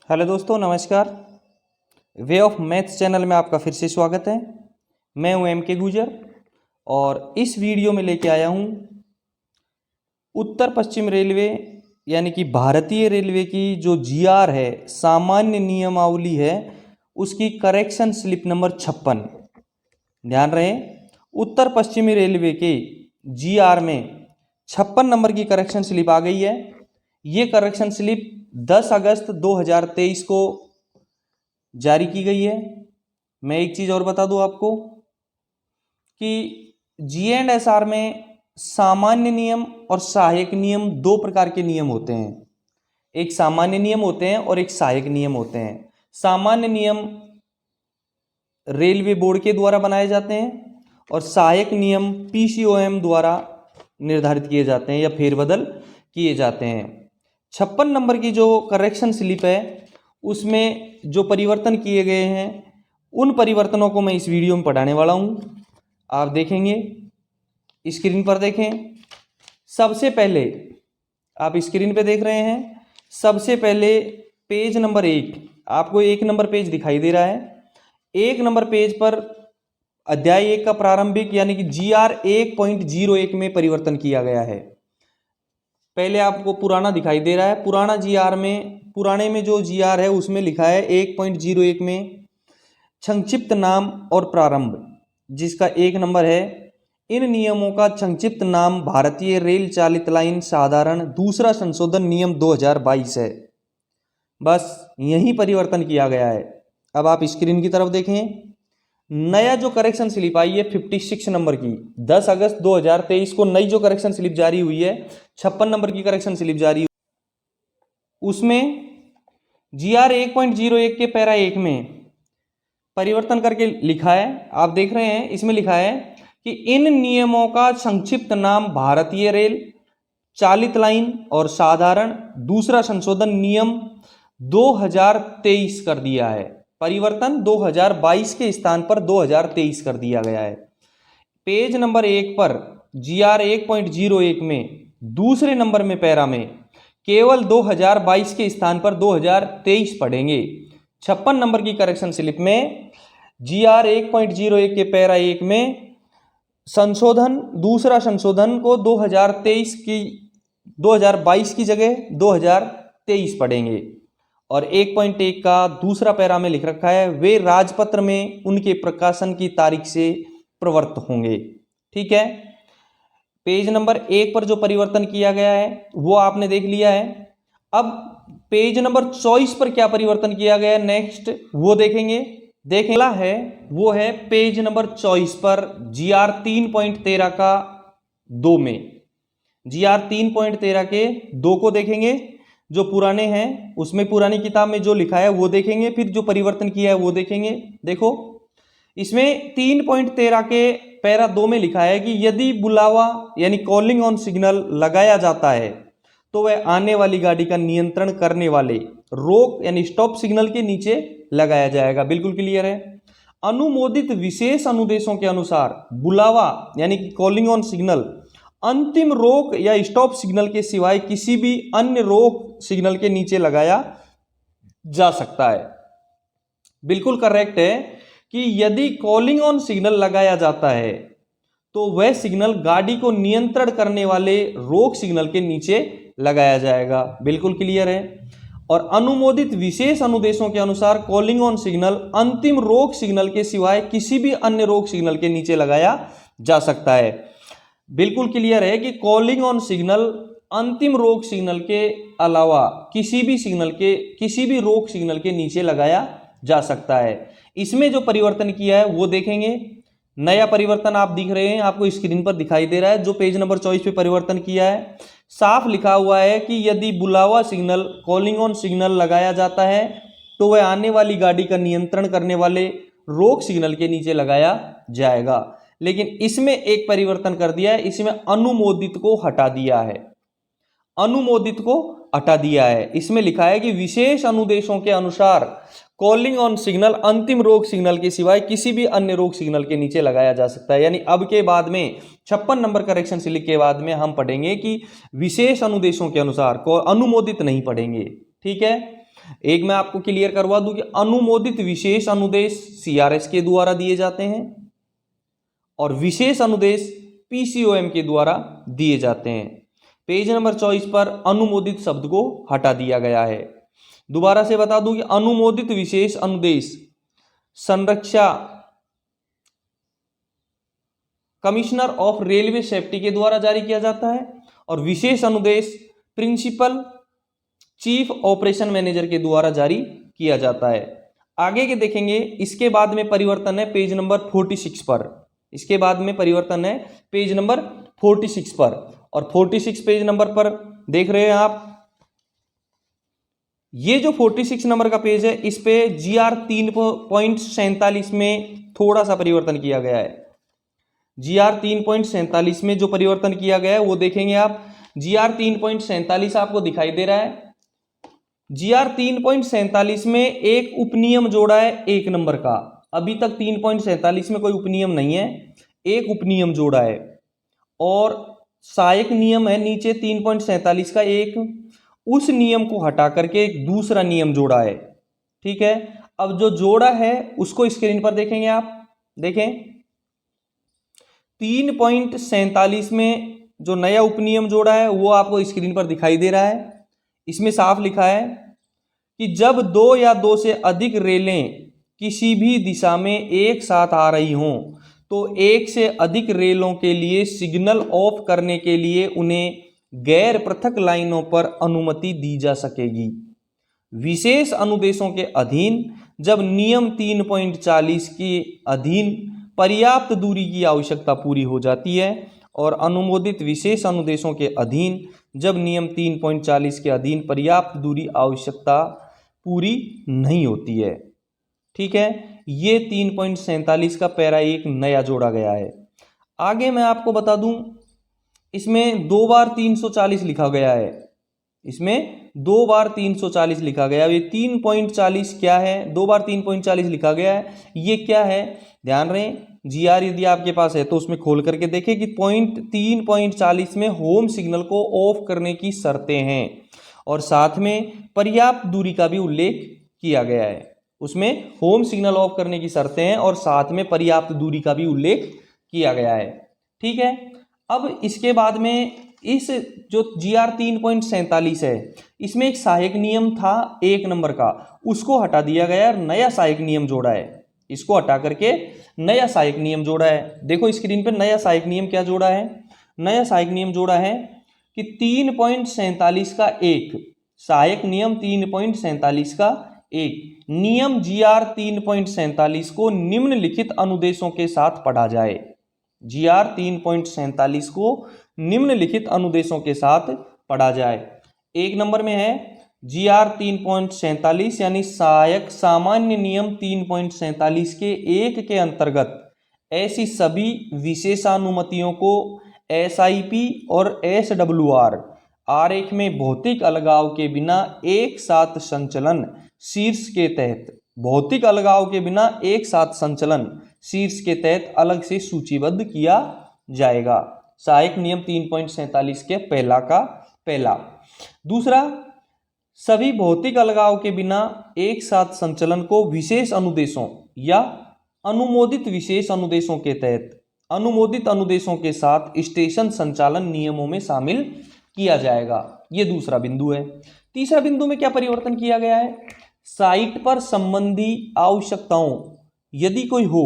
Hello दोस्तों, नमस्कार। Way of maths channel में आपका फिर से स्वागत है। मैं हूं एम के गुजर और इस वीडियो में लेके आया हूं उत्तर पश्चिम रेलवे यानी कि भारतीय रेलवे की जो जीआर है, सामान्य नियमावली है, उसकी करेक्शन स्लिप नंबर 56। ध्यान रहे, उत्तर पश्चिमी रेलवे के जीआर में 56 नंबर की करेक्शन स्लिप आ गई है। ये करेक्शन स्लिप 10 अगस्त 2023 को जारी की गई है। मैं एक चीज़ और बता दूं आपको कि G&SR में सामान्य नियम और सहायक नियम दो प्रकार के नियम होते हैं। एक सामान्य नियम होते हैं और एक सहायक नियम होते हैं। सामान्य नियम रेलवे बोर्ड के द्वारा बनाए जाते हैं और सहायक नियम PCOM द्वारा निर्धारित किए जाते हैं या फेरबदल किए जाते हैं। 56 नंबर की जो करेक्शन स्लिप है उसमें जो परिवर्तन किए गए हैं उन परिवर्तनों को मैं इस वीडियो में पढ़ाने वाला हूँ। आप देखेंगे, स्क्रीन पर देखें। सबसे पहले आप स्क्रीन पे देख रहे हैं, सबसे पहले पेज नंबर 1, आपको 1 नंबर पेज दिखाई दे रहा है। 1 नंबर पेज पर अध्याय 1 का प्रारंभिक यानी कि GR 1.01 में परिवर्तन किया गया है। पहले आपको पुराना दिखाई दे रहा है। पुराना GR में, पुराने में जो GR है उसमें लिखा है 1.01 में संक्षिप्त नाम और प्रारंभ, जिसका 1 नंबर है। इन नियमों का संक्षिप्त नाम भारतीय रेल चालित लाइन साधारण दूसरा संशोधन नियम 2022 है। बस यही परिवर्तन किया गया है। अब आप स्क्रीन की तरफ देखें। नया जो करेक्शन स्लिप आई है 56 नंबर की, 10 अगस्त 2023 को नई जो करेक्शन स्लिप जारी हुई है, 56 नंबर की करेक्शन स्लिप जारी, उसमें GR 1.01 के पैरा 1 में परिवर्तन करके लिखा है। आप देख रहे हैं, इसमें लिखा है कि इन नियमों का संक्षिप्त नाम भारतीय रेल चालित लाइन और साधारण दूसरा संशोधन नियम 2023 कर दिया है। परिवर्तन 2022 के स्थान पर 2023 कर दिया गया है। पेज नंबर 1 पर GR 1.01 में दूसरे नंबर में पैरा में केवल 2022 के स्थान पर 2023 पढ़ेंगे। 56 नंबर की करेक्शन स्लिप में GR 1.01 के पैरा 1 में संशोधन, दूसरा संशोधन को 2022 की जगह 2023 पढ़ेंगे। और 1.1 का दूसरा पैरा में लिख रखा है, वे राजपत्र में उनके प्रकाशन की तारीख से प्रवृत्त होंगे। ठीक है, पेज नंबर 1 पर जो परिवर्तन किया गया है वो आपने देख लिया है। अब पेज नंबर 24 पर क्या परिवर्तन किया गया है नेक्स्ट वो देखेंगे। देखना है वो है पेज नंबर 24 पर GR 3.13 का 2 में, GR 3.13 के 2 को देखेंगे। जो पुराने हैं उसमें पुरानी किताब में जो लिखा है वो देखेंगे, फिर जो परिवर्तन किया है वो देखेंगे। देखो, इसमें 3.13 के पैरा 2 में लिखा है कि यदि बुलावा यानी कॉलिंग ऑन सिग्नल लगाया जाता है तो वह आने वाली गाड़ी का नियंत्रण करने वाले रोक यानी स्टॉप सिग्नल के नीचे लगाया जाएगा। बिल्कुल क्लियर है। अनुमोदित विशेष अनुदेशों के अनुसार बुलावा यानी कि कॉलिंग ऑन सिग्नल अंतिम रोक या स्टॉप सिग्नल के सिवाय किसी भी अन्य रोक सिग्नल के नीचे लगाया जा सकता है। बिल्कुल करेक्ट है कि यदि कॉलिंग ऑन सिग्नल लगाया जाता है तो वह सिग्नल गाड़ी को नियंत्रण करने वाले रोक सिग्नल के नीचे लगाया जाएगा। बिल्कुल क्लियर है। और अनुमोदित विशेष अनुदेशों के अनुसार कॉलिंग ऑन सिग्नल अंतिम रोक सिग्नल के सिवाय किसी भी अन्य रोक सिग्नल के नीचे लगाया जा सकता है। बिल्कुल क्लियर है कि कॉलिंग ऑन सिग्नल अंतिम रोक सिग्नल के अलावा किसी भी रोक सिग्नल के नीचे लगाया जा सकता है। इसमें जो परिवर्तन किया है वो देखेंगे। नया परिवर्तन आप दिख रहे हैं, आपको स्क्रीन पर दिखाई दे रहा है। जो पेज नंबर 24 पे परिवर्तन किया है, साफ लिखा हुआ है कि यदि बुलावा सिग्नल कॉलिंग ऑन सिग्नल लगाया जाता है तो वह आने वाली गाड़ी का नियंत्रण करने वाले रोक सिग्नल के नीचे लगाया जाएगा। लेकिन इसमें एक परिवर्तन कर दिया है, इसमें अनुमोदित को हटा दिया है। अनुमोदित को हटा दिया है। इसमें लिखा है कि विशेष अनुदेशों के अनुसार कॉलिंग ऑन सिग्नल अंतिम रोक सिग्नल के सिवाय किसी भी अन्य रोक सिग्नल के नीचे लगाया जा सकता है। यानी अब के बाद में 56 नंबर करेक्शन स्लिप के बाद में हम पढ़ेंगे कि विशेष अनुदेशों के अनुसार को अनुमोदित नहीं पढ़ेंगे। ठीक है। एक मैं आपको क्लियर करवा दूं कि अनुमोदित विशेष अनुदेश CRS के द्वारा दिए जाते हैं और विशेष अनुदेश PCOM के द्वारा दिए जाते हैं। पेज नंबर 24 पर अनुमोदित शब्द को हटा दिया गया है। दोबारा से बता दूं कि अनुमोदित विशेष अनुदेश संरक्षा कमिश्नर ऑफ रेलवे सेफ्टी के द्वारा जारी किया जाता है और विशेष अनुदेश प्रिंसिपल चीफ ऑपरेशन मैनेजर के द्वारा जारी किया जाता है। आगे के देखेंगे, इसके बाद में परिवर्तन है पेज नंबर 46 पर। इसके बाद में परिवर्तन है पेज नंबर 46 पर, और 46 पेज नंबर पर देख रहे हैं आप, ये जो 46 नंबर का पेज है इस पे GR 3.47 में थोड़ा सा परिवर्तन किया गया है। GR 3.47 में जो परिवर्तन किया गया है वो देखेंगे आप। GR 3.47 आपको दिखाई दे रहा है। GR 3.47 में एक उपनियम जोड़ा है 1 नंबर का। अभी तक 3.47 में कोई उपनियम नहीं है, एक उपनियम जोड़ा है और सहायक नियम है नीचे 3.47 का एक, उस नियम को हटा करके एक दूसरा नियम जोड़ा है। ठीक है, अब जो जोड़ा है उसको स्क्रीन पर देखेंगे आप। देखें 3.47 में जो नया उपनियम जोड़ा है वो आपको स्क्रीन पर दिखाई दे रहा है। इसमें साफ लिखा है कि जब 2 या 2 से अधिक रेलें किसी भी दिशा में एक साथ आ रही हों तो एक से अधिक रेलों के लिए सिग्नल ऑफ करने के लिए उन्हें गैर पृथक लाइनों पर अनुमति दी जा सकेगी। विशेष अनुदेशों के अधीन जब नियम 3.40 के अधीन पर्याप्त दूरी की आवश्यकता पूरी हो जाती है और अनुमोदित विशेष अनुदेशों के अधीन जब नियम 3.40 के अधीन पर्याप्त दूरी आवश्यकता पूरी नहीं होती है। ठीक है, ये 3.47 का पैरा 1 नया जोड़ा गया है। आगे मैं आपको बता दूं, इसमें 2 बार 340 लिखा गया है। इसमें 2 बार 340 लिखा गया है। ये 3.40 क्या है? 2 बार 3.40 लिखा गया है, ये क्या है? ध्यान रहे, GR यदि आपके पास है तो उसमें खोल करके देखें कि 3.40 में होम सिग्नल को ऑफ करने की शर्तें हैं और साथ में पर्याप्त दूरी का भी उल्लेख किया गया है। उसमें होम सिग्नल ऑफ करने की शर्तें हैं और साथ में पर्याप्त दूरी का भी उल्लेख किया गया है। ठीक है, अब इसके बाद में इस जो GR 3.47 है इसमें एक सहायक नियम था 1 नंबर का, उसको हटा दिया गया और नया सहायक नियम जोड़ा है। इसको हटा करके नया सहायक नियम जोड़ा है। देखो स्क्रीन पर नया सहायक नियम क्या जोड़ा है। नया सहायक नियम जोड़ा है कि 3.47 का एक सहायक नियम 3.47 का एक नियम GR 3.47 को निम्नलिखित अनुदेशों के साथ पढ़ा जाए। GR 3.47 को निम्नलिखित अनुदेशों के साथ पढ़ा जाए। 1 नंबर में है GR 3.47 यानी सहायक सामान्य नियम 3.47 के 1 के अंतर्गत ऐसी सभी विशेषानुमतियों को SIP और SWR आरेख में भौतिक अलगाव के बिना एक साथ संचलन शीर्ष के तहत, भौतिक अलगाव के बिना एक साथ संचलन शीर्ष के तहत अलग से सूचीबद्ध किया जाएगा। सहायक नियम 3.47 के पहला का पहला। दूसरा, सभी भौतिक अलगाव के बिना एक साथ संचलन को विशेष अनुदेशों या अनुमोदित विशेष अनुदेशों के तहत अनुमोदित अनुदेशों के साथ स्टेशन संचालन नियमों में शामिल किया जाएगा। ये दूसरा बिंदु है। तीसरा बिंदु में क्या परिवर्तन किया गया है? साइट पर संबंधी आवश्यकताओं यदि कोई हो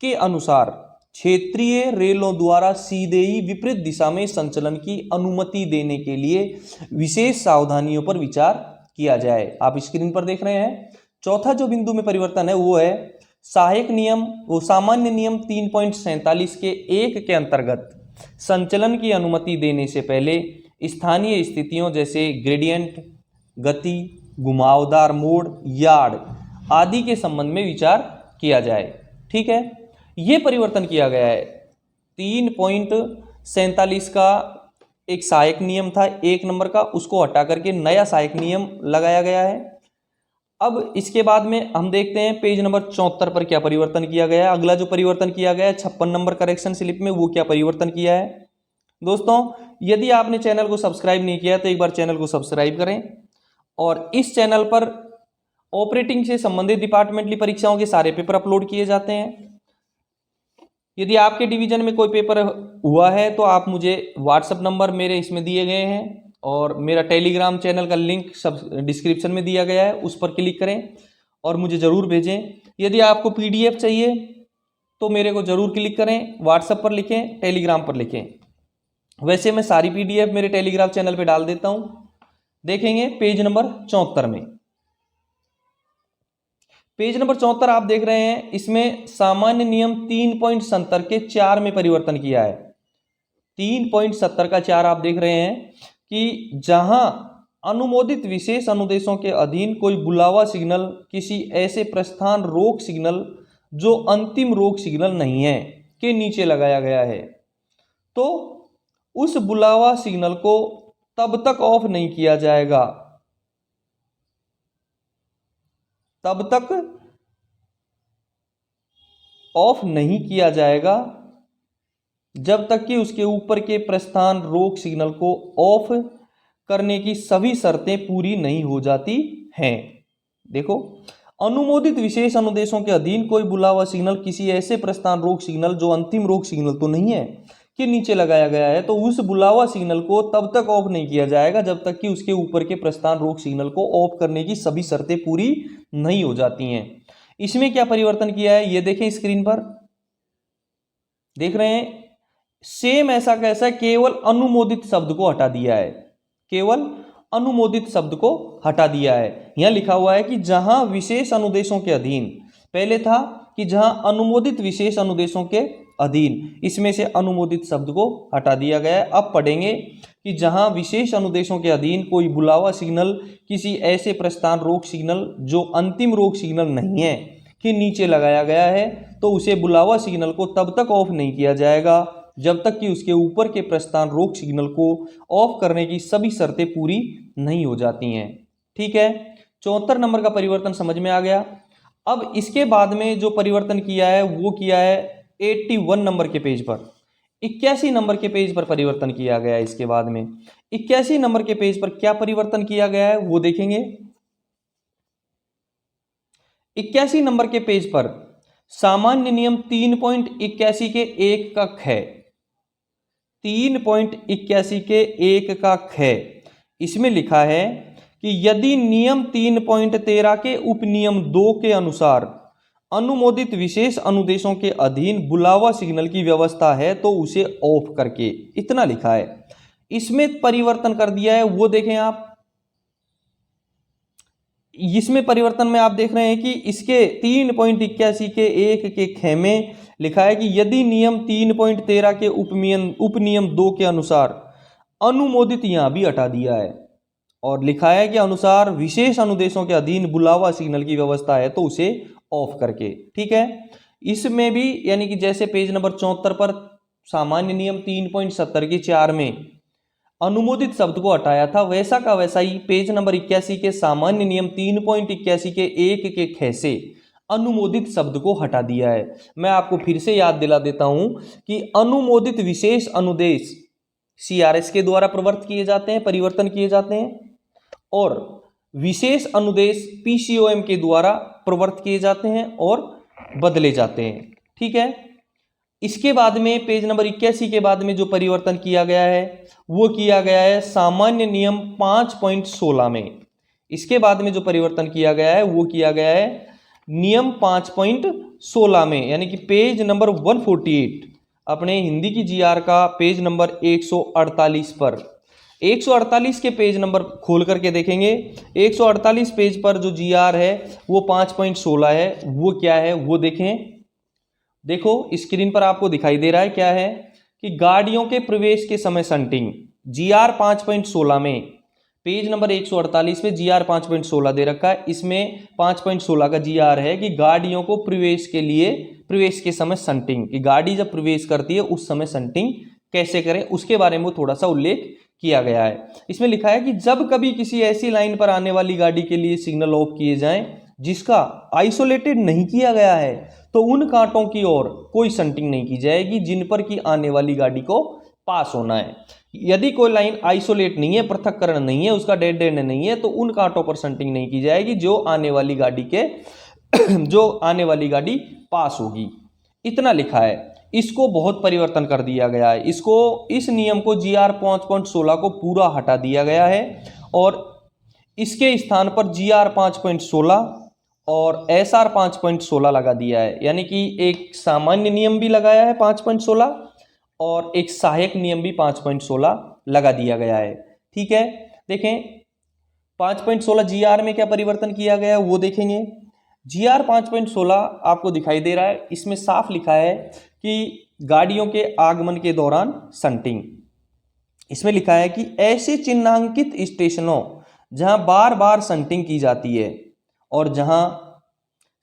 के अनुसार क्षेत्रीय रेलों द्वारा सीधे ही विपरीत दिशा में संचलन की अनुमति देने के लिए विशेष सावधानियों पर विचार किया जाए। आप स्क्रीन पर देख रहे हैं। चौथा जो बिंदु में परिवर्तन है वो है सहायक नियम, वो सामान्य नियम 3.47 के 1 के अंतर्गत संचलन की अनुमति देने से पहले स्थानीय स्थितियों जैसे ग्रेडियंट, गति, घुमावदार मोड़, यार्ड आदि के संबंध में विचार किया जाए। ठीक है, ये परिवर्तन किया गया है। 3.47 का एक सहायक नियम था 1 नंबर का, उसको हटा करके नया सहायक नियम लगाया गया है। अब इसके बाद में हम देखते हैं पेज नंबर 74 पर क्या परिवर्तन किया गया है। अगला जो परिवर्तन किया गया है 56 नंबर करेक्शन स्लिप में, वो क्या परिवर्तन किया है। दोस्तों, यदि आपने चैनल को सब्सक्राइब नहीं किया तो एक बार चैनल को सब्सक्राइब करें और इस चैनल पर ऑपरेटिंग से संबंधित डिपार्टमेंटली परीक्षाओं के सारे पेपर अपलोड किए जाते हैं। यदि आपके डिवीजन में कोई पेपर हुआ है तो आप मुझे व्हाट्सएप नंबर मेरे इसमें दिए गए हैं और मेरा टेलीग्राम चैनल का लिंक सब डिस्क्रिप्शन में दिया गया है, उस पर क्लिक करें और मुझे ज़रूर भेजें। यदि आपको पीडीएफ चाहिए तो मेरे को ज़रूर क्लिक करें, व्हाट्सएप पर लिखें, टेलीग्राम पर लिखें। वैसे मैं सारी पीडीएफ मेरे टेलीग्राम चैनल पे डाल देता हूँ। देखेंगे पेज नंबर 74 में, पेज नंबर 74 आप देख रहे हैं, इसमें सामान्य नियम 3.70 के 4 में परिवर्तन किया है। 3.70 का 4 आप देख रहे हैं कि जहां अनुमोदित विशेष अनुदेशों के अधीन कोई बुलावा सिग्नल किसी ऐसे प्रस्थान रोक सिग्नल जो अंतिम रोक सिग्नल नहीं है के नीचे लगाया गया है, तो उस बुलावा सिग्नल को तब तक ऑफ नहीं किया जाएगा, तब तक ऑफ नहीं किया जाएगा जब तक कि उसके ऊपर के प्रस्थान रोक सिग्नल को ऑफ करने की सभी शर्तें पूरी नहीं हो जाती हैं। देखो, अनुमोदित विशेष अनुदेशों के अधीन कोई बुलावा सिग्नल किसी ऐसे प्रस्थान रोक सिग्नल जो अंतिम रोक सिग्नल तो नहीं है के नीचे लगाया गया है, तो उस बुलावा सिग्नल को तब तक ऑफ नहीं किया जाएगा जब तक कि उसके ऊपर के प्रस्थान रोक सिग्नल को ऑफ करने की सभी शर्तें पूरी नहीं हो जाती हैं। इसमें क्या परिवर्तन किया है ये देखें, स्क्रीन पर देख रहे हैं, सेम ऐसा कैसा, केवल अनुमोदित शब्द को हटा दिया है, केवल अनुमोदित शब्द को हटा दिया है। यहां लिखा हुआ है कि जहां विशेष अनुदेशों के अधीन, पहले था कि जहां अनुमोदित विशेष अनुदेशों के अधीन, इसमें से अनुमोदित शब्द को हटा दिया गया है। अब पढ़ेंगे कि जहां विशेष अनुदेशों के अधीन कोई बुलावा सिग्नल किसी ऐसे प्रस्थान रोक सिग्नल जो अंतिम रोक सिग्नल नहीं है के नीचे लगाया गया है, तो उसे बुलावा सिग्नल को तब तक ऑफ नहीं किया जाएगा जब तक कि उसके ऊपर के प्रस्थान रोक सिग्नल को ऑफ करने की सभी शर्तें पूरी नहीं हो जाती हैं। ठीक है, 74 नंबर का परिवर्तन समझ में आ गया। अब इसके बाद में जो परिवर्तन किया है वो किया है 81 नंबर के पेज पर, 81 नंबर के पेज पर परिवर्तन किया गया है। इसके बाद में 81 नंबर के पेज पर क्या परिवर्तन किया गया है वो देखेंगे। 81 नंबर के पेज पर सामान्य नियम 3.81 के 1 का ख, 3.81 के 1 का ख, इसमें लिखा है कि यदि नियम 3.13 के उपनियम 2 के अनुसार अनुमोदित विशेष अनुदेशों के अधीन बुलावा सिग्नल की व्यवस्था है तो उसे ऑफ करके, इतना लिखा है। इसमें परिवर्तन कर दिया है वो देखें आप, इसमें परिवर्तन में आप देख रहे हैं कि इसके 3.81 के 1 के ख में लिखा है कि यदि नियम 3.13 के उपनियम 2 के अनुसार अनुमोदित, यहां भी हटा दिया है और लिखा है कि अनुसार विशेष अनुदेशों के अधीन बुलावा सिग्नल की व्यवस्था है तो उसे ऑफ करके। ठीक है, इसमें भी यानी कि जैसे पेज नंबर 74 पर सामान्य नियम 3.70 के 4 में अनुमोदित शब्द को हटाया था, वैसा का वैसा ही पेज नंबर 81 के सामान्य नियम 3.81 के 1 के ख से अनुमोदित शब्द को हटा दिया है। मैं आपको फिर से याद दिला देता हूं कि अनुमोदित विशेष अनुदेश CRS के द्वारा प्रवर्तित किए जाते हैं, परिवर्तन किए जाते हैं, और विशेष अनुदेश PCOM के द्वारा प्रवर्तित किए जाते हैं और बदले जाते हैं। ठीक है, इसके बाद में पेज नंबर 81 के बाद में जो परिवर्तन किया गया है वो किया गया है सामान्य नियम 5.16 में। इसके बाद में जो परिवर्तन किया गया है वो किया गया है नियम 5.16 में, यानी कि पेज नंबर 148 अपने हिंदी की GR का पेज नंबर 148 पर, 148 के पेज नंबर खोल करके देखेंगे। 148 पेज पर जो GR है वो 5.16 है, वो क्या है वो देखें। देखो स्क्रीन पर आपको दिखाई दे रहा है क्या है कि गाड़ियों के प्रवेश के समय शंटिंग, GR 5.16 में पेज नंबर 148 पे GR 5.16 दे रखा है। इसमें 5.16 का GR है कि गाड़ियों को प्रवेश के लिए, प्रवेश के समय शंटिंग, कि गाड़ी जब प्रवेश करती है उस समय शंटिंग कैसे करें उसके बारे में थोड़ा सा उल्लेख किया गया है। इसमें लिखा है कि जब कभी किसी ऐसी लाइन पर आने वाली गाड़ी के लिए सिग्नल ऑफ किए जाएं जिसका आइसोलेटेड नहीं किया गया है तो उन कांटों की ओर कोई शंटिंग नहीं की जाएगी जिन पर कि आने वाली गाड़ी को पास होना है। यदि कोई लाइन आइसोलेट नहीं है, पृथक्करण नहीं है, उसका डेड एंड नहीं है, तो उन कांटों पर शंटिंग नहीं की जाएगी जो आने वाली गाड़ी के जो आने वाली गाड़ी पास होगी। इतना लिखा है। इसको बहुत परिवर्तन कर दिया गया है। इस नियम को GR 5.16 को पूरा हटा दिया गया है और इसके स्थान पर GR 5.16 और SR 5.16 लगा दिया है। यानी कि एक सामान्य नियम भी लगाया है 5.16 और एक सहायक नियम भी 5.16 लगा दिया गया है। ठीक है, देखें 5.16 GR में क्या परिवर्तन किया गया है वो देखेंगे। GR 5.16 आपको दिखाई दे रहा है, इसमें साफ लिखा है कि गाड़ियों के आगमन के दौरान शंटिंग। इसमें लिखा है कि ऐसे चिन्हांकित स्टेशनों जहां बार बार शंटिंग की जाती है और जहां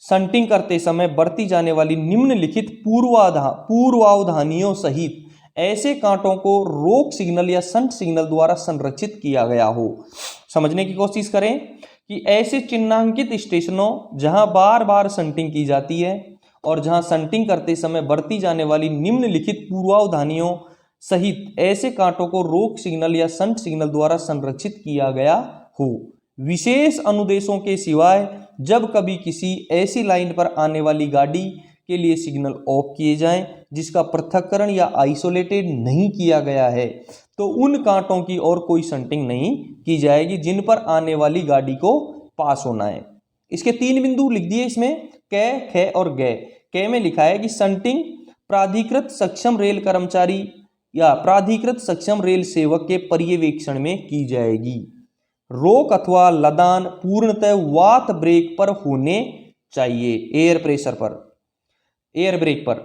शंटिंग करते समय बरती जाने वाली निम्नलिखित पूर्वावधानियों सहित ऐसे कांटों को रोक सिग्नल या शंट सिग्नल द्वारा संरक्षित किया गया हो। समझने की कोशिश करें कि ऐसे चिन्हांकित स्टेशनों जहां बार बार शंटिंग की जाती है और जहां शंटिंग करते समय बरती जाने वाली निम्नलिखित पूर्वावधानियों सहित ऐसे कांटों को रोक सिग्नल या शंट सिग्नल द्वारा संरक्षित किया गया हो। विशेष अनुदेशों के सिवाय जब कभी किसी ऐसी लाइन पर आने वाली गाड़ी के लिए सिग्नल ऑफ किए जाएं जिसका पृथक्करण या आइसोलेटेड नहीं किया गया है, तो उन कांटों की और कोई शंटिंग नहीं की जाएगी जिन पर आने वाली गाड़ी को पास होना है। इसके 3 बिंदु लिख दिए इसमें, कै, ख और गै। कै में लिखा है कि शंटिंग प्राधिकृत सक्षम रेल कर्मचारी या प्राधिकृत सक्षम रेल सेवक के पर्यवेक्षण में की जाएगी। रोक अथवा लदान पूर्णतः वात ब्रेक पर होने चाहिए, एयर ब्रेक पर।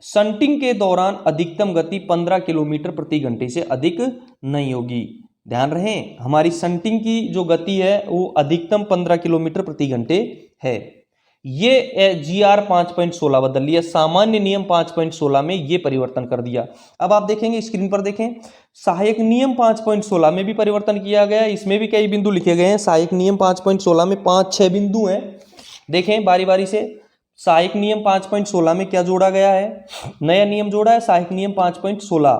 शंटिंग के दौरान अधिकतम गति 15 किलोमीटर प्रति घंटे से अधिक नहीं होगी। ध्यान रहे, हमारी शंटिंग की जो गति है वो अधिकतम 15 किलोमीटर प्रति घंटे है। ये GR 5.16 बदल लिया, सामान्य नियम 5.16 में ये परिवर्तन कर दिया। अब आप देखेंगे स्क्रीन पर, देखें सहायक नियम 5.16 में भी परिवर्तन किया गया है। इसमें भी कई बिंदु लिखे गए हैं। सहायक नियम 5.16 में 5-6 बिंदु हैं। देखें बारी बारी से। सहायक नियम 5.16 में क्या जोड़ा गया है? नया नियम जोड़ा है सहायक नियम 5.16।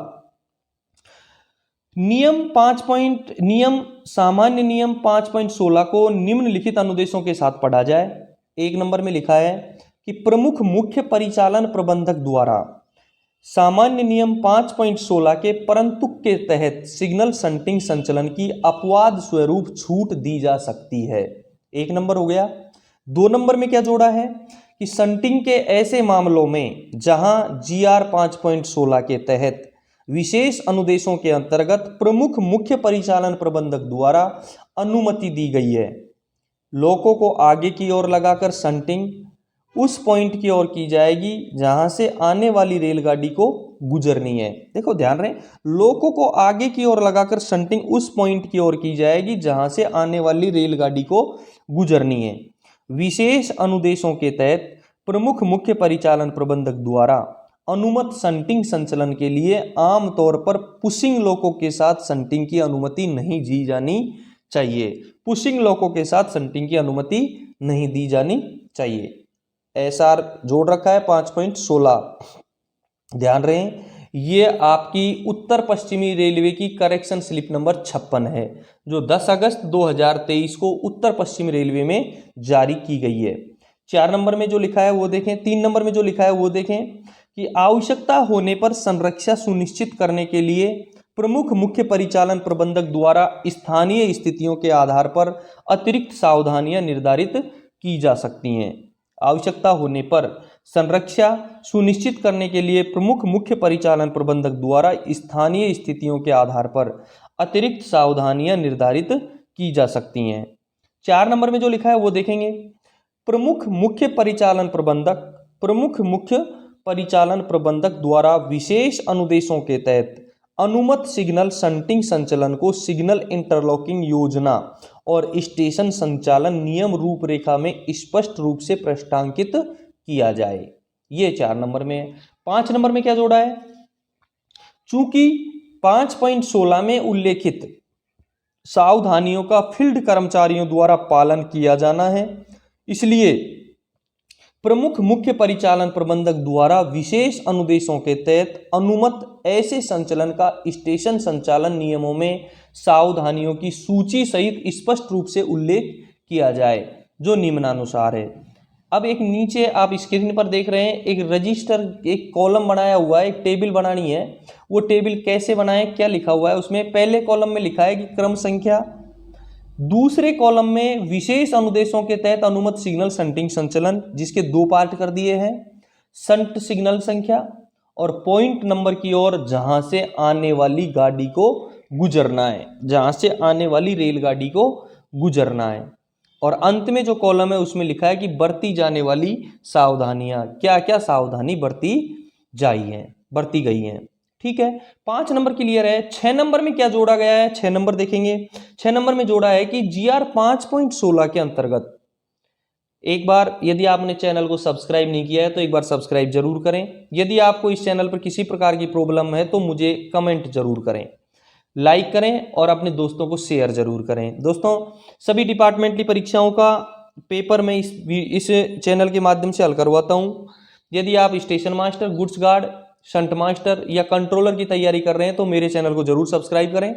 सामान्य नियम 5.16 को निम्नलिखित अनुदेशों के साथ पढ़ा जाए। 1 नंबर में लिखा है कि प्रमुख मुख्य परिचालन प्रबंधक द्वारा सामान्य नियम 5.16 के परंतुक के तहत सिग्नल शंटिंग संचलन की अपवाद स्वरूप छूट दी जा सकती है। 1 नंबर हो गया। 2 नंबर में क्या जोड़ा है कि शंटिंग के ऐसे मामलों में जहां GR 5.16 के तहत विशेष अनुदेशों के अंतर्गत प्रमुख मुख्य परिचालन प्रबंधक द्वारा अनुमति दी गई है, लोगों को आगे की ओर लगाकर शंटिंग उस पॉइंट की ओर की जाएगी जहां से आने वाली रेलगाड़ी को गुजरनी है। देखो ध्यान रहे, लोगों को आगे की ओर लगाकर शंटिंग उस पॉइंट की ओर की जाएगी जहां से आने वाली रेलगाड़ी को गुजरनी है। विशेष अनुदेशों के तहत प्रमुख मुख्य परिचालन प्रबंधक द्वारा अनुमत शंटिंग संचलन के लिए आमतौर पर पुशिंग लोको के साथ शंटिंग की अनुमति नहीं दी जानी चाहिए। पुशिंग लोको के साथ शंटिंग की अनुमति नहीं दी जानी चाहिए। SR जोड़ रखा है 5.16। ध्यान रहे, ये आपकी उत्तर पश्चिमी रेलवे की करेक्शन स्लिप नंबर 56 है, जो 10 अगस्त 2023 को उत्तर पश्चिम रेलवे में जारी की गई है। 4 नंबर में जो लिखा है वो देखें। 3 नंबर में जो लिखा है वो देखें कि आवश्यकता होने पर संरक्षा सुनिश्चित करने के लिए प्रमुख मुख्य परिचालन प्रबंधक द्वारा स्थानीय स्थितियों के आधार पर अतिरिक्त सावधानियां निर्धारित की जा सकती हैं। आवश्यकता होने पर संरक्षा सुनिश्चित करने के लिए प्रमुख मुख्य परिचालन प्रबंधक द्वारा स्थानीय स्थितियों के आधार पर अतिरिक्त सावधानियां निर्धारित की जा सकती हैं। 4 नंबर में जो लिखा है वो देखेंगे। प्रमुख मुख्य परिचालन प्रबंधक द्वारा विशेष अनुदेशों के तहत अनुमत सिग्नल शंटिंग संचलन को सिग्नल इंटरलॉकिंग योजना और स्टेशन संचालन नियम रूपरेखा में स्पष्ट रूप से प्रष्टांकित किया जाए। ये 4 नंबर में। 5 नंबर में क्या जोड़ा है? चूंकि 5.16 में उल्लेखित सावधानियों का फील्ड कर्मचारियों द्वारा पालन किया जाना है, इसलिए प्रमुख मुख्य परिचालन प्रबंधक द्वारा विशेष अनुदेशों के तहत अनुमत ऐसे संचालन का स्टेशन संचालन नियमों में सावधानियों की सूची सहित स्पष्ट रूप से उल्लेख किया जाए, जो निम्नानुसार है। अब एक नीचे आप स्क्रीन पर देख रहे हैं एक रजिस्टर, एक कॉलम बनाया हुआ है, एक टेबल बनानी है। वो टेबल कैसे बनाएं, क्या लिखा हुआ है उसमें? पहले कॉलम में लिखा है कि क्रम संख्या, दूसरे कॉलम में विशेष अनुदेशों के तहत अनुमत सिग्नल शंटिंग संचलन, जिसके 2 पार्ट कर दिए हैं, शंट सिग्नल संख्या, और पॉइंट नंबर की ओर जहां से आने वाली गाड़ी को गुजरना है, जहां से आने वाली रेलगाड़ी को गुजरना है। और अंत में जो कॉलम है उसमें लिखा है कि बरती जाने वाली सावधानियां, क्या क्या सावधानी बरती बरती गई हैं। ठीक है, 5 नंबर क्लियर है। 6 नंबर में क्या जोड़ा गया है? 6 नंबर देखेंगे। 6 नंबर में जोड़ा है कि GR 5.16 के अंतर्गत, एक बार यदि आपने चैनल को सब्सक्राइब नहीं किया है तो एक बार सब्सक्राइब जरूर करें। यदि आपको इस चैनल पर किसी प्रकार की प्रॉब्लम है तो मुझे कमेंट जरूर करें, लाइक करें और अपने दोस्तों को शेयर जरूर करें। दोस्तों, सभी डिपार्टमेंटली परीक्षाओं का पेपर मैं इस चैनल के माध्यम से हल करवाता हूं। यदि आप station master, goods guard, shunt master या कंट्रोलर की तैयारी कर रहे हैं तो मेरे चैनल को जरूर सब्सक्राइब करें।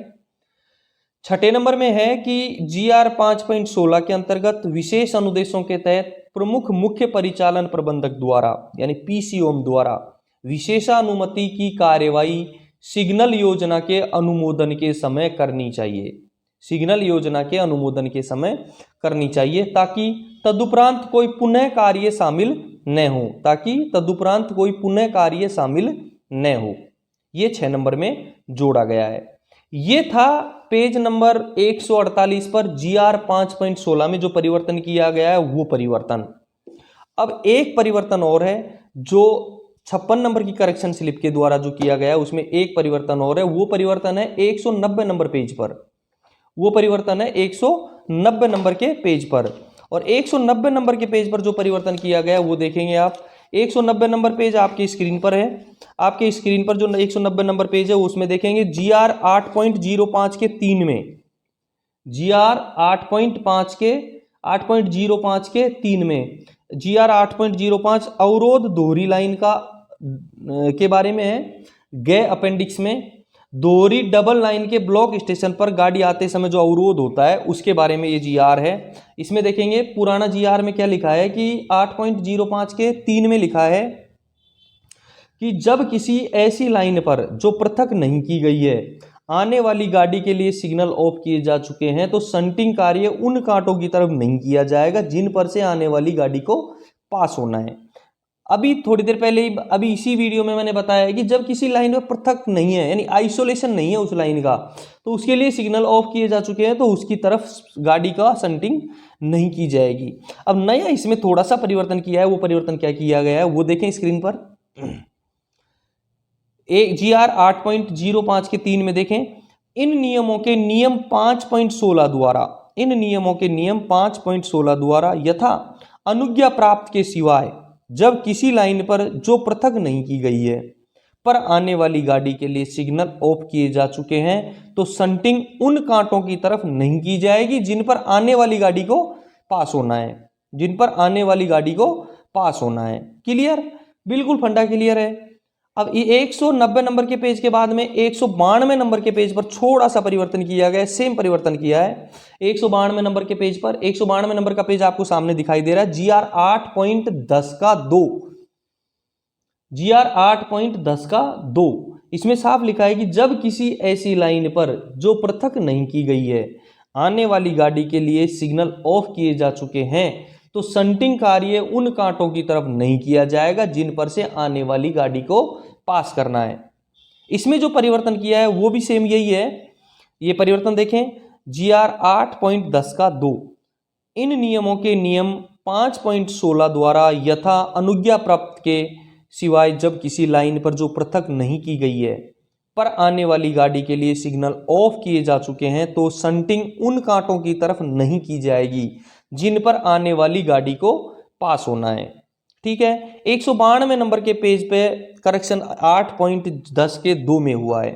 6 नंबर में है कि GR 5.16 के अंतर्गत विशेष अनुदेशों के तहत प्रमुख मुख्य परिचालन प्रबंधक द्वारा यानी PCOM द्वारा विशेषानुमति की कार्यवाही सिग्नल योजना के अनुमोदन के समय करनी चाहिए। सिग्नल योजना के अनुमोदन के समय करनी चाहिए ताकि तदुपरांत कोई पुनः कार्य शामिल न हो, ताकि तदुपरांत कोई पुनः कार्य शामिल न हो। ये 6 नंबर में जोड़ा गया है। ये था पेज नंबर 148 पर GR 5.16 में जो परिवर्तन किया गया है वो परिवर्तन। अब एक परिवर्तन और है जो 56 नंबर की करेक्शन स्लिप के द्वारा जो किया गया है उसमें एक परिवर्तन और है। वो परिवर्तन है 190 नंबर पेज पर। वो परिवर्तन है 190 नंबर के पेज पर। और 190 नंबर के पेज पर जो परिवर्तन किया गया है वो देखेंगे आप। 190 नंबर पेज आपकी स्क्रीन पर है। आपके स्क्रीन पर जो 190 नंबर पेज है उसमें देखेंगे GR 8.05 के 3 में, GR 8.05 के 3 में, GR 8.05 अवरोध दोहरी लाइन के बारे में है। गए अपेंडिक्स में दोहरी डबल लाइन के ब्लॉक स्टेशन पर गाड़ी आते समय जो अवरोध होता है उसके बारे में ये GR है। इसमें देखेंगे पुराना GR में क्या लिखा है कि 8.05 के 3 में लिखा है कि जब किसी ऐसी लाइन पर जो पृथक नहीं की गई है आने वाली गाड़ी के लिए सिग्नल ऑफ किए जा चुके हैं तो शंटिंग कार्य उन कांटों की तरफ नहीं किया जाएगा जिन पर से आने वाली गाड़ी को पास होना है। अभी थोड़ी देर पहले ही अभी इसी वीडियो में मैंने बताया कि जब किसी लाइन में पृथक नहीं है यानी आइसोलेशन नहीं है उस लाइन का तो उसके लिए सिग्नल ऑफ किए जा चुके हैं तो उसकी तरफ गाड़ी का शंटिंग नहीं की जाएगी। अब नया इसमें थोड़ा सा परिवर्तन किया है। वो परिवर्तन क्या किया गया है वो देखें स्क्रीन पर। एक GR 8.05 के 3 में देखें, इन नियमों के नियम 5.16 द्वारा, इन नियमों के नियम 5.16 द्वारा यथा अनुज्ञा प्राप्त के सिवाय जब किसी लाइन पर जो पृथक नहीं की गई है पर आने वाली गाड़ी के लिए सिग्नल ऑफ किए जा चुके हैं तो शंटिंग उन कांटों की तरफ नहीं की जाएगी जिन पर आने वाली गाड़ी को पास होना है, जिन पर आने वाली गाड़ी को पास होना है। क्लियर? बिल्कुल फंडा क्लियर है। अब ये 190 नंबर के पेज के बाद में 192 नंबर के पेज पर थोड़ा सा परिवर्तन किया गया है। सेम परिवर्तन किया है 192 नंबर के पेज पर। 192 नंबर का पेज आपको सामने दिखाई दे रहा है। GR 8.10 का 2, GR 8.10 का 2 इसमें साफ लिखा है कि जब किसी ऐसी लाइन पर जो पृथक नहीं की गई है आने वाली गाड़ी के लिए सिग्नल ऑफ किए जा चुके हैं तो शंटिंग कार्य उन कांटों की तरफ नहीं किया जाएगा जिन पर से आने वाली गाड़ी को पास करना है। इसमें जो परिवर्तन किया है वो भी सेम यही है। ये परिवर्तन देखें GR 8.10 का 2, इन नियमों के नियम 5.16 द्वारा यथा अनुज्ञा प्राप्त के सिवाय जब किसी लाइन पर जो पृथक नहीं की गई है पर आने वाली गाड़ी के लिए सिग्नल ऑफ किए जा चुके हैं तो शंटिंग उन कांटों की तरफ नहीं की जाएगी जिन पर आने वाली गाड़ी को पास होना है। ठीक है, 192 नंबर के पेज पे करेक्शन 8.10 के 2 में हुआ है।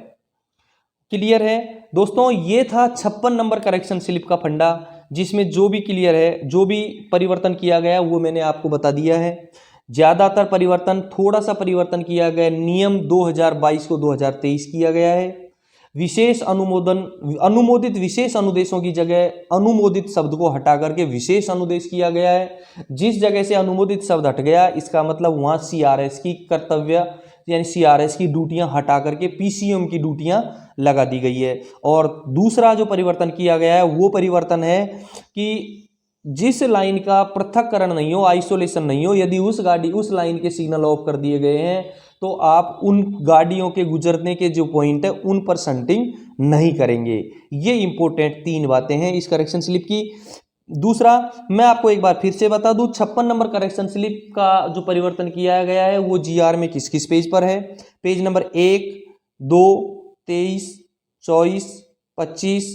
क्लियर है दोस्तों? ये था 56 नंबर करेक्शन स्लिप का फंडा जिसमें जो भी क्लियर है, जो भी परिवर्तन किया गया वो मैंने आपको बता दिया है। ज़्यादातर परिवर्तन, थोड़ा सा परिवर्तन किया गया, नियम 2022 को 2023 किया गया है। विशेष अनुमोदन, अनुमोदित विशेष अनुदेशों की जगह अनुमोदित शब्द को हटा करके विशेष अनुदेश किया गया है। जिस जगह से अनुमोदित शब्द हट गया, इसका मतलब वहाँ सीआरएस की कर्तव्य यानी सीआरएस की ड्यूटियां हटा करके पीसीएम की ड्यूटियां लगा दी गई है। और दूसरा जो परिवर्तन किया गया है वो परिवर्तन है कि जिस लाइन का पृथक्करण नहीं हो, आइसोलेशन नहीं हो, यदि उस लाइन के सिग्नल ऑफ कर दिए गए हैं तो आप उन गाड़ियों के गुजरने के जो पॉइंट है उन पर शंटिंग नहीं करेंगे। ये इंपॉर्टेंट 3 बातें हैं इस करेक्शन स्लिप की। दूसरा, मैं आपको एक बार फिर से बता दूं, 56 नंबर करेक्शन स्लिप का जो परिवर्तन किया गया है वो जीआर में किस किस पेज पर है? पेज नंबर 1, 2, 23, 24, 25,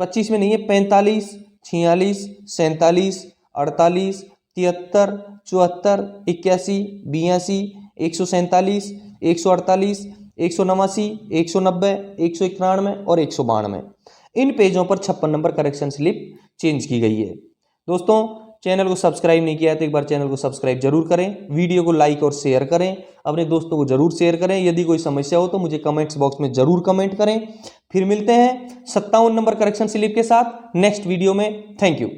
25 में नहीं है, 45, 46, 47, 48, 73, 74, 81, 82, 147, 148, 189, 190, 191 और 192, इन पेजों पर 56 नंबर करेक्शन स्लिप चेंज की गई है। दोस्तों, चैनल को सब्सक्राइब नहीं किया तो एक बार चैनल को सब्सक्राइब जरूर करें, वीडियो को लाइक और शेयर करें, अपने दोस्तों को जरूर शेयर करें। यदि कोई समस्या हो तो मुझे कमेंट्स बॉक्स में जरूर कमेंट करें। फिर मिलते हैं 57 नंबर करेक्शन स्लिप के साथ नेक्स्ट वीडियो में। Thank you.